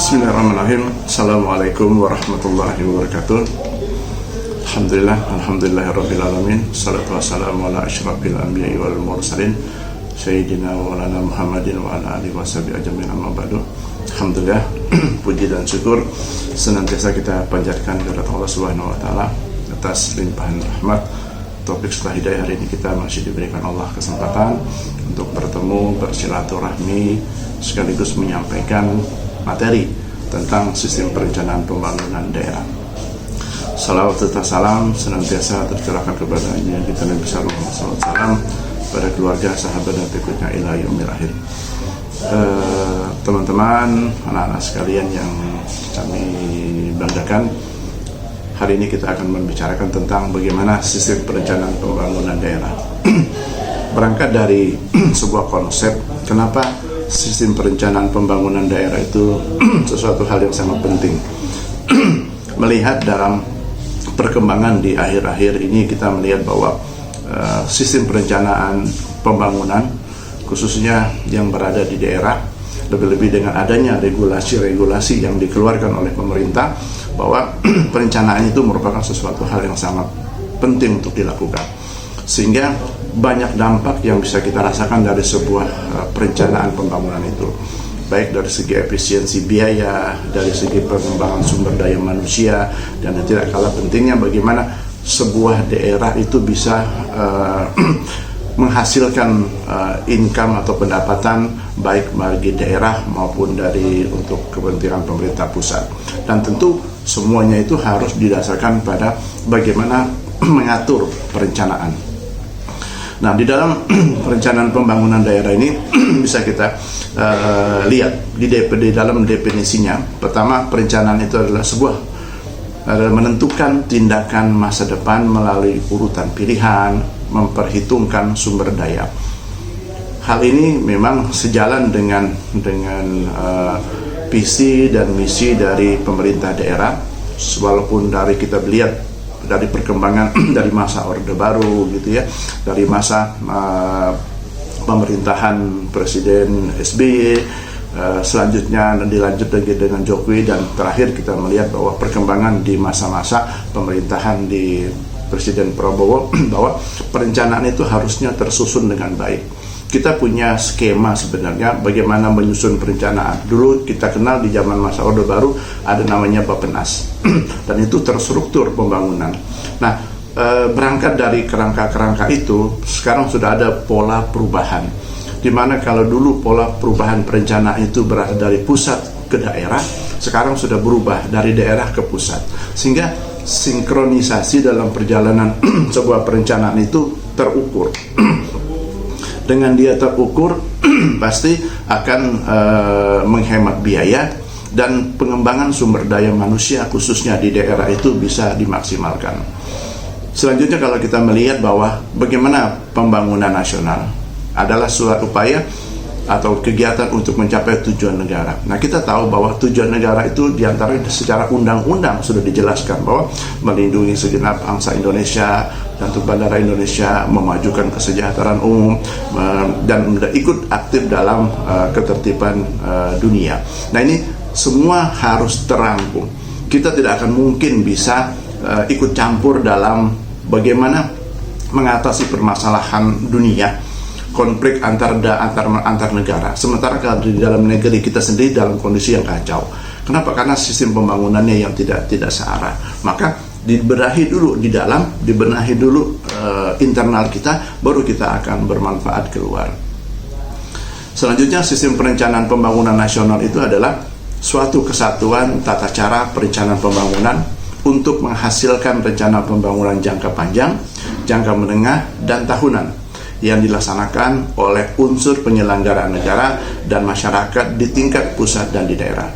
Bismillahirrahmanirrahim. Assalamualaikum warahmatullahi wabarakatuh. Alhamdulillahirabbil alamin. Salatu wassalamu ala asyrafil anbiya'i wal mursalin sayyidina wa maulana Muhammadin wa ala alihi washabihi ajmain, amma ba'du. Alhamdulillah, puji dan syukur senantiasa kita panjatkan kepada Allah Subhanahu wa taala atas limpahan rahmat, taufik serta hidayah. Hari ini kita masih diberikan Allah kesempatan untuk bertemu, bersilaturahmi, sekaligus menyampaikan materi tentang sistem perencanaan pembangunan daerah. Salawat serta salam senantiasa tercurahkan kepada kita Nabi sallallahu alaihi wasallam, pada keluarga, sahabat dan pengikutnya ila yaumil akhir. Teman-teman, anak-anak sekalian yang kami banggakan, hari ini kita akan membicarakan tentang bagaimana sistem perencanaan pembangunan daerah. Berangkat dari sebuah konsep, kenapa sistem perencanaan pembangunan daerah itu sesuatu hal yang sangat penting. Melihat dalam perkembangan di akhir-akhir ini, kita melihat bahwa sistem perencanaan pembangunan khususnya yang berada di daerah, lebih-lebih dengan adanya regulasi-regulasi yang dikeluarkan oleh pemerintah, bahwa perencanaan itu merupakan sesuatu hal yang sangat penting untuk dilakukan, sehingga banyak dampak yang bisa kita rasakan dari sebuah perencanaan pembangunan itu, baik dari segi efisiensi biaya, dari segi pengembangan sumber daya manusia, dan tidak kalah pentingnya bagaimana sebuah daerah itu bisa menghasilkan income atau pendapatan baik bagi daerah maupun dari untuk kepentingan pemerintah pusat. Dan tentu semuanya itu harus didasarkan pada bagaimana mengatur perencanaan. Nah, di dalam perencanaan pembangunan daerah ini bisa kita lihat di dalam definisinya. Pertama, perencanaan itu adalah menentukan tindakan masa depan melalui urutan pilihan, memperhitungkan sumber daya. Hal ini memang sejalan dengan visi dan misi dari pemerintah daerah, walaupun dari kita lihat dari perkembangan dari masa Orde Baru gitu ya, dari masa pemerintahan Presiden SBY, selanjutnya dilanjut lagi dengan Jokowi, dan terakhir kita melihat bahwa perkembangan di masa-masa pemerintahan di Presiden Prabowo, bahwa perencanaan itu harusnya tersusun dengan baik. Kita punya skema sebenarnya bagaimana menyusun perencanaan. Dulu kita kenal di zaman masa Orde Baru ada namanya Bappenas dan itu terstruktur pembangunan. Nah, berangkat dari kerangka-kerangka itu, sekarang sudah ada pola perubahan, di mana kalau dulu pola perubahan perencanaan itu berasal dari pusat ke daerah, sekarang sudah berubah dari daerah ke pusat, sehingga sinkronisasi dalam perjalanan sebuah perencanaan itu terukur. Dengan dia terukur pasti akan menghemat biaya, dan pengembangan sumber daya manusia khususnya di daerah itu bisa dimaksimalkan. Selanjutnya, kalau kita melihat bahwa bagaimana pembangunan nasional adalah suatu upaya atau kegiatan untuk mencapai tujuan negara. Nah, kita tahu bahwa tujuan negara itu diantaranya secara undang-undang sudah dijelaskan bahwa melindungi segenap bangsa Indonesia, dan untuk bandara Indonesia, memajukan kesejahteraan umum, dan ikut aktif dalam ketertiban dunia. Nah, ini semua harus terangkum. Kita tidak akan mungkin bisa ikut campur dalam bagaimana mengatasi permasalahan dunia, konflik antar negara, sementara kalau di dalam negeri kita sendiri dalam kondisi yang kacau. Kenapa? Karena sistem pembangunannya yang tidak searah. Maka dibenahi dulu internal kita, baru kita akan bermanfaat keluar. Selanjutnya, sistem perencanaan pembangunan nasional itu adalah suatu kesatuan tata cara perencanaan pembangunan untuk menghasilkan rencana pembangunan jangka panjang, jangka menengah, dan tahunan yang dilaksanakan oleh unsur penyelenggaraan negara dan masyarakat di tingkat pusat dan di daerah.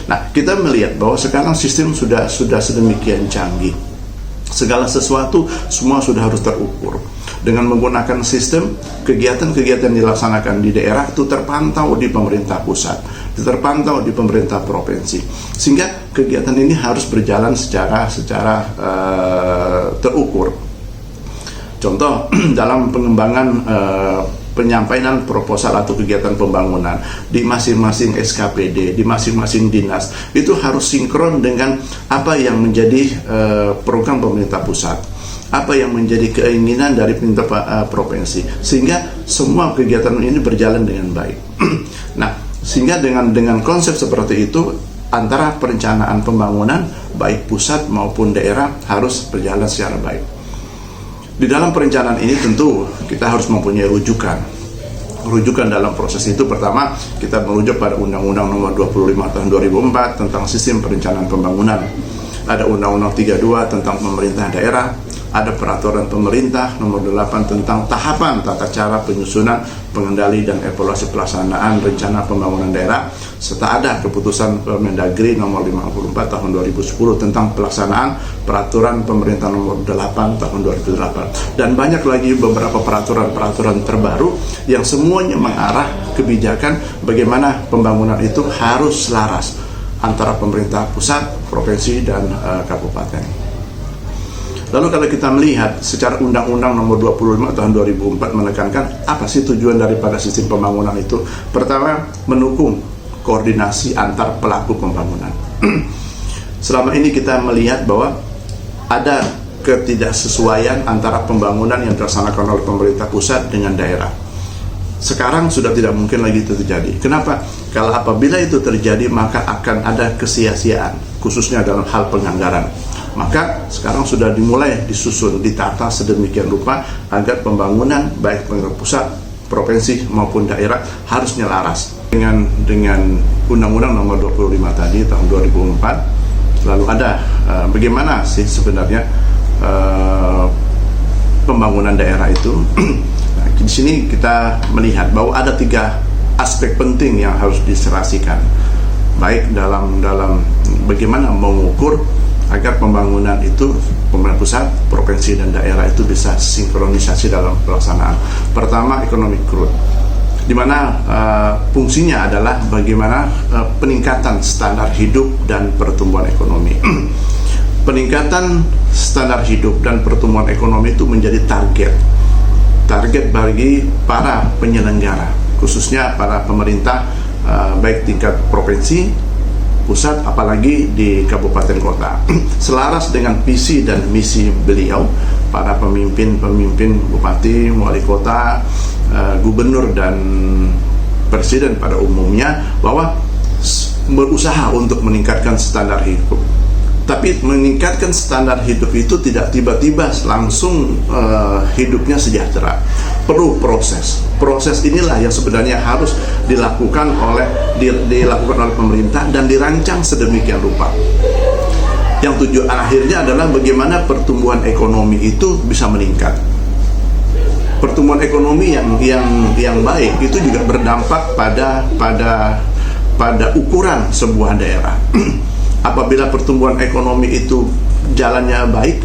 Nah, kita melihat bahwa sekarang sistem sudah sedemikian canggih. Segala sesuatu semua sudah harus terukur. Dengan menggunakan sistem, kegiatan-kegiatan dilaksanakan di daerah itu terpantau di pemerintah pusat, terpantau di pemerintah provinsi, sehingga kegiatan ini harus berjalan secara terukur. Contoh, dalam pengembangan penyampaian proposal atau kegiatan pembangunan di masing-masing SKPD, di masing-masing dinas itu harus sinkron dengan apa yang menjadi program pemerintah pusat, apa yang menjadi keinginan dari pemerintah provinsi, sehingga semua kegiatan ini berjalan dengan baik. Nah, sehingga dengan konsep seperti itu, antara perencanaan pembangunan baik pusat maupun daerah harus berjalan secara baik. Di dalam perencanaan ini tentu kita harus mempunyai rujukan dalam proses itu. Pertama, kita merujuk pada Undang-Undang Nomor 25 Tahun 2004 tentang Sistem Perencanaan Pembangunan. Ada Undang-Undang 32 tentang pemerintah daerah, ada Peraturan Pemerintah Nomor 8 tentang tahapan tata cara penyusunan, pengendali dan evaluasi pelaksanaan rencana pembangunan daerah, serta ada Keputusan Permendagri Nomor 54 Tahun 2010 tentang pelaksanaan Peraturan Pemerintah Nomor 8 Tahun 2008, dan banyak lagi beberapa peraturan terbaru yang semuanya mengarah kebijakan bagaimana pembangunan itu harus selaras antara pemerintah pusat, provinsi, dan kabupaten. Lalu kalau kita melihat secara Undang-Undang Nomor 25 Tahun 2004 menekankan apa sih tujuan daripada sistem pembangunan itu? Pertama, mendukung koordinasi antar pelaku pembangunan. Selama ini kita melihat bahwa ada ketidaksesuaian antara pembangunan yang dilaksanakan oleh pemerintah pusat dengan daerah. Sekarang sudah tidak mungkin lagi itu terjadi. Kenapa? Kalau apabila itu terjadi, maka akan ada kesia-siaan, khususnya dalam hal penganggaran. Maka sekarang sudah dimulai disusun, ditata sedemikian rupa agar pembangunan baik pemerintah pusat, provinsi maupun daerah harus nyelaras dengan Undang-Undang Nomor 25 tadi tahun 2004. Lalu ada bagaimana sih sebenarnya pembangunan daerah itu? Nah, di sini kita melihat bahwa ada 3 aspek penting yang harus diserasikan, baik dalam bagaimana mengukur agar pembangunan itu pemerintah pusat, provinsi, dan daerah itu bisa sinkronisasi dalam pelaksanaan. Pertama, economic growth, di mana fungsinya adalah bagaimana peningkatan standar hidup dan pertumbuhan ekonomi. Peningkatan standar hidup dan pertumbuhan ekonomi itu menjadi target bagi para penyelenggara, khususnya para pemerintah baik tingkat provinsi, pusat, apalagi di kabupaten kota. Selaras dengan visi dan misi beliau, para pemimpin bupati, wali kota, gubernur, dan presiden pada umumnya, bahwa berusaha untuk meningkatkan standar hidup. Tapi meningkatkan standar hidup itu tidak tiba-tiba langsung hidupnya sejahtera. Perlu proses inilah yang sebenarnya harus dilakukan oleh pemerintah dan dirancang sedemikian rupa, yang tujuan akhirnya adalah bagaimana pertumbuhan ekonomi itu bisa meningkat. Pertumbuhan ekonomi yang baik itu juga berdampak pada ukuran sebuah daerah. Apabila pertumbuhan ekonomi itu jalannya baik,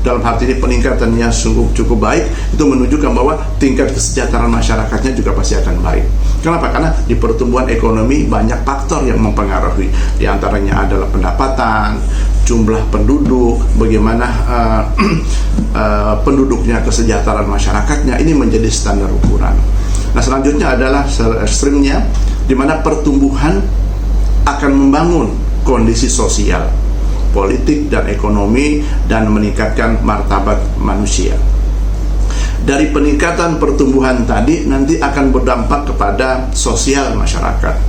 dalam arti ini peningkatannya cukup baik, itu menunjukkan bahwa tingkat kesejahteraan masyarakatnya juga pasti akan baik. Kenapa? Karena di pertumbuhan ekonomi banyak faktor yang mempengaruhi. Di antaranya adalah pendapatan, jumlah penduduk, bagaimana penduduknya, kesejahteraan masyarakatnya, ini menjadi standar ukuran. Nah, selanjutnya adalah ekstrimnya, di mana pertumbuhan akan membangun kondisi sosial, politik, dan ekonomi, dan meningkatkan martabat manusia. Dari peningkatan pertumbuhan tadi nanti akan berdampak kepada sosial masyarakat.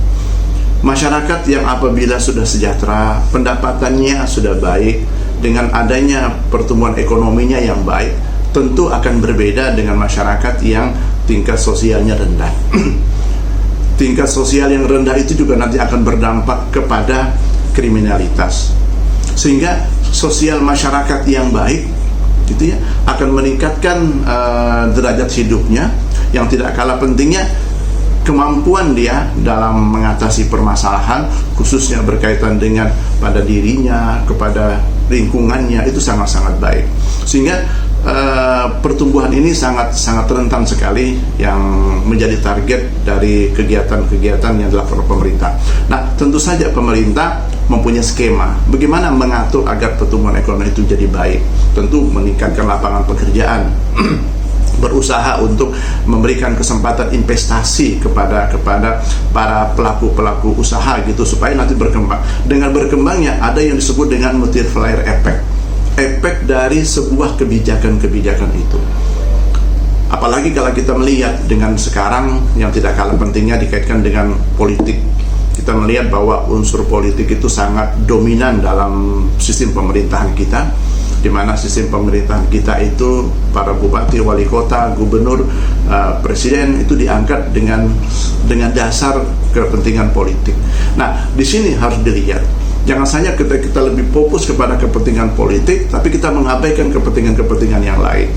Masyarakat yang apabila sudah sejahtera, pendapatannya sudah baik, dengan adanya pertumbuhan ekonominya yang baik, tentu akan berbeda dengan masyarakat yang tingkat sosialnya rendah. Tingkat sosial yang rendah itu juga nanti akan berdampak kepada kriminalitas, sehingga sosial masyarakat yang baik gitu ya akan meningkatkan derajat hidupnya, yang tidak kalah pentingnya kemampuan dia dalam mengatasi permasalahan, khususnya berkaitan dengan pada dirinya, kepada lingkungannya, itu sangat-sangat baik, sehingga pertumbuhan ini sangat rentan sekali yang menjadi target dari kegiatan-kegiatan yang dilakukan oleh pemerintah. Nah, tentu saja pemerintah mempunyai skema bagaimana mengatur agar pertumbuhan ekonomi itu jadi baik. Tentu meningkatkan lapangan pekerjaan, berusaha untuk memberikan kesempatan investasi kepada para pelaku usaha gitu, supaya nanti berkembang. Dengan berkembangnya ada yang disebut dengan multiplier effect, efek dari sebuah kebijakan itu. Apalagi kalau kita melihat dengan sekarang yang tidak kalah pentingnya dikaitkan dengan politik. Kita melihat bahwa unsur politik itu sangat dominan dalam sistem pemerintahan kita, di mana sistem pemerintahan kita itu para bupati, wali kota, gubernur, presiden itu diangkat dengan dasar kepentingan politik. Nah, di sini harus dilihat, jangan saja kita lebih fokus kepada kepentingan politik, tapi kita mengabaikan kepentingan yang lain.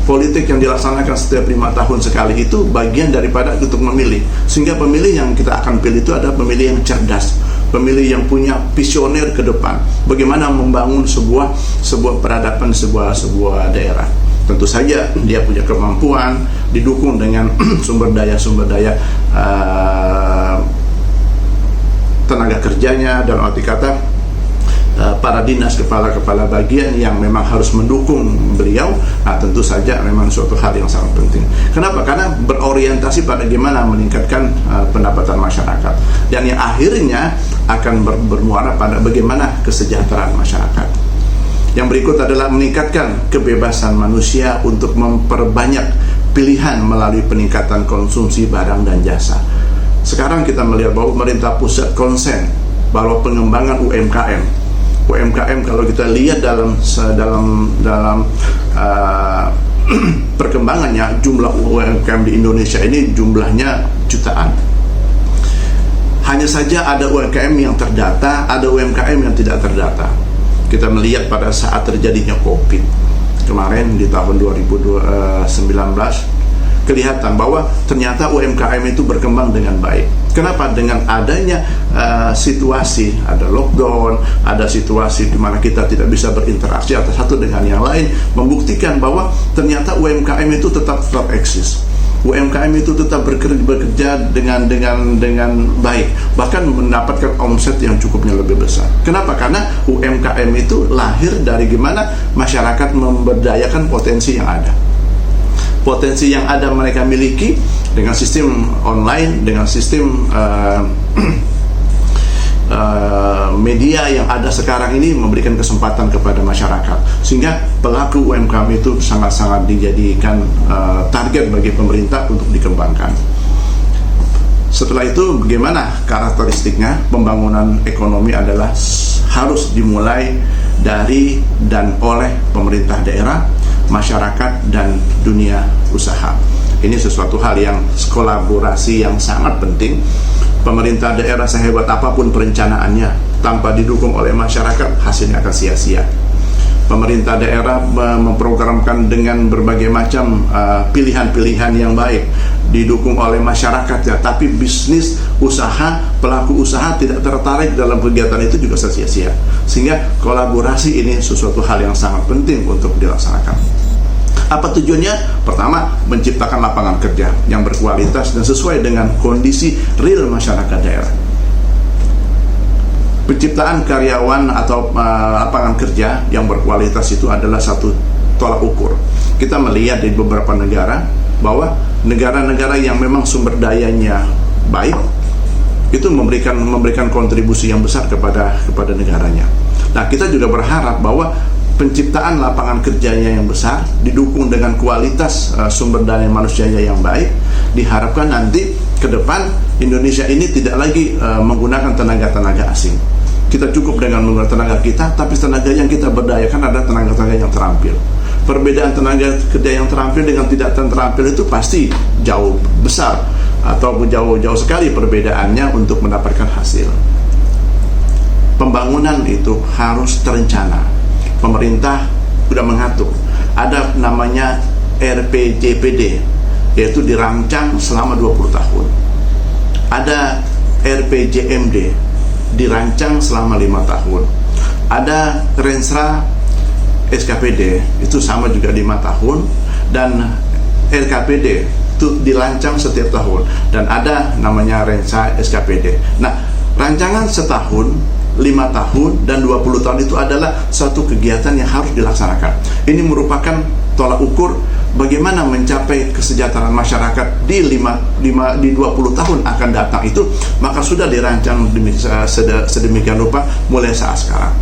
Politik yang dilaksanakan setiap 5 tahun sekali itu bagian daripada untuk memilih, sehingga pemilih yang kita akan pilih itu adalah pemilih yang cerdas, pemilih yang punya visioner ke depan, bagaimana membangun sebuah peradaban sebuah daerah. Tentu saja dia punya kemampuan, didukung dengan sumber daya tenaga kerjanya, dan arti kata para dinas, kepala bagian yang memang harus mendukung beliau. Nah, tentu saja memang suatu hal yang sangat penting. Kenapa? Karena berorientasi pada bagaimana meningkatkan pendapatan masyarakat, dan yang akhirnya akan bermuara pada bagaimana kesejahteraan masyarakat. Yang berikut adalah meningkatkan kebebasan manusia untuk memperbanyak pilihan melalui peningkatan konsumsi barang dan jasa. Sekarang kita melihat bahwa pemerintah pusat konsen bahwa pengembangan UMKM kalau kita lihat dalam perkembangannya, jumlah UMKM di Indonesia ini jumlahnya jutaan. Hanya saja ada UMKM yang terdata, ada UMKM yang tidak terdata. Kita melihat pada saat terjadinya COVID kemarin di tahun 2019, kelihatan bahwa ternyata UMKM itu berkembang dengan baik. Kenapa? Dengan adanya situasi, ada lockdown, ada situasi di mana kita tidak bisa berinteraksi antara satu dengan yang lain, membuktikan bahwa ternyata UMKM itu tetap eksis. UMKM itu tetap bekerja dengan baik, bahkan mendapatkan omset yang cukupnya lebih besar. Kenapa? Karena UMKM itu lahir dari gimana masyarakat memberdayakan potensi yang ada. Potensi yang ada mereka miliki dengan sistem online, dengan sistem media yang ada sekarang ini memberikan kesempatan kepada masyarakat, sehingga pelaku UMKM itu sangat-sangat dijadikan target bagi pemerintah untuk dikembangkan. Setelah itu bagaimana karakteristiknya? Pembangunan ekonomi adalah harus dimulai dari dan oleh pemerintah daerah, masyarakat, dan dunia usaha. Ini sesuatu hal yang kolaborasi yang sangat penting. Pemerintah daerah sehebat apapun perencanaannya, tanpa didukung oleh masyarakat, hasilnya akan sia-sia. Pemerintah daerah memprogramkan dengan berbagai macam pilihan-pilihan yang baik, didukung oleh masyarakat ya, tapi bisnis usaha, pelaku usaha tidak tertarik dalam kegiatan itu juga sia-sia. Sehingga kolaborasi ini sesuatu hal yang sangat penting untuk dilaksanakan. Apa tujuannya? Pertama, menciptakan lapangan kerja yang berkualitas dan sesuai dengan kondisi real masyarakat daerah. Penciptaan karyawan atau lapangan kerja yang berkualitas itu adalah satu tolak ukur. Kita melihat di beberapa negara bahwa negara-negara yang memang sumber dayanya baik itu memberikan kontribusi yang besar kepada negaranya. Nah, kita juga berharap bahwa penciptaan lapangan kerjanya yang besar didukung dengan kualitas sumber daya manusianya yang baik, diharapkan nanti ke depan Indonesia ini tidak lagi menggunakan tenaga-tenaga asing. Kita cukup dengan menggunakan tenaga kita, tapi tenaga yang kita berdayakan adalah tenaga-tenaga yang terampil. Perbedaan tenaga kerja yang terampil dengan tidak terampil itu pasti jauh besar, atau jauh sekali perbedaannya untuk mendapatkan hasil. Pembangunan itu harus terencana. Pemerintah sudah mengatur. Ada namanya RPJPD, yaitu dirancang selama 20 tahun. Ada RPJMD, dirancang selama 5 tahun. Ada Renstra SKPD, itu sama juga 5 tahun. Dan RKPD itu dirancang setiap tahun. Dan ada namanya Renstra SKPD. Nah, rancangan setahun, 5 tahun, dan 20 tahun itu adalah satu kegiatan yang harus dilaksanakan. Ini merupakan tolak ukur bagaimana mencapai kesejahteraan masyarakat di 20 tahun akan datang itu, maka sudah dirancang sedemikian rupa mulai saat sekarang.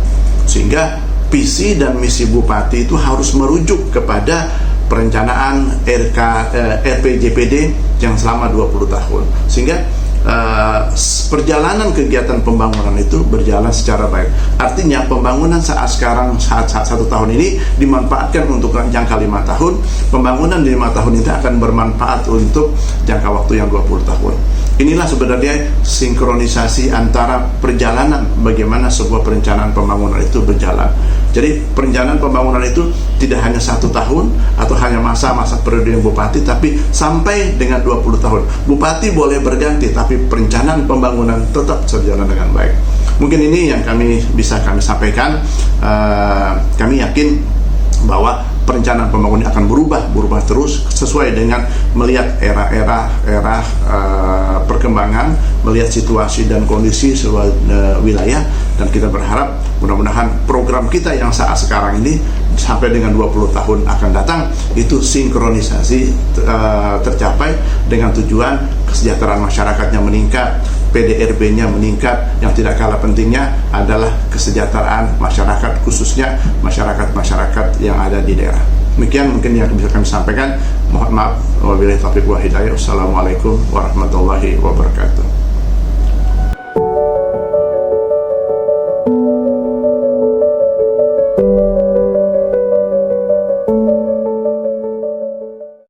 Sehingga visi dan misi bupati itu harus merujuk kepada perencanaan RPJPD yang selama 20 tahun. Sehingga perjalanan kegiatan pembangunan itu berjalan secara baik. Artinya pembangunan saat sekarang, saat 1 tahun ini dimanfaatkan untuk jangka 5 tahun. Pembangunan di 5 tahun itu akan bermanfaat untuk jangka waktu yang 20 tahun. Inilah sebenarnya sinkronisasi antara perjalanan bagaimana sebuah perencanaan pembangunan itu berjalan. Jadi perencanaan pembangunan itu tidak hanya 1 tahun atau hanya masa-masa periode bupati, tapi sampai dengan 20 tahun. Bupati boleh berganti, tapi perencanaan pembangunan tetap berjalan dengan baik. Mungkin ini yang bisa kami sampaikan. Kami yakin bahwa perencanaan pembangunan akan berubah terus sesuai dengan melihat era perkembangan, melihat situasi dan kondisi sebuah wilayah, dan kita berharap mudah-mudahan program kita yang saat sekarang ini sampai dengan 20 tahun akan datang itu sinkronisasi tercapai dengan tujuan kesejahteraan masyarakatnya meningkat, PDRB-nya meningkat, yang tidak kalah pentingnya adalah kesejahteraan masyarakat, khususnya masyarakat-masyarakat yang ada di daerah. Demikian mungkin yang bisa kami sampaikan. Mohon maaf, wabillahi taufiq wa hidayah. Wassalamualaikum warahmatullahi wabarakatuh.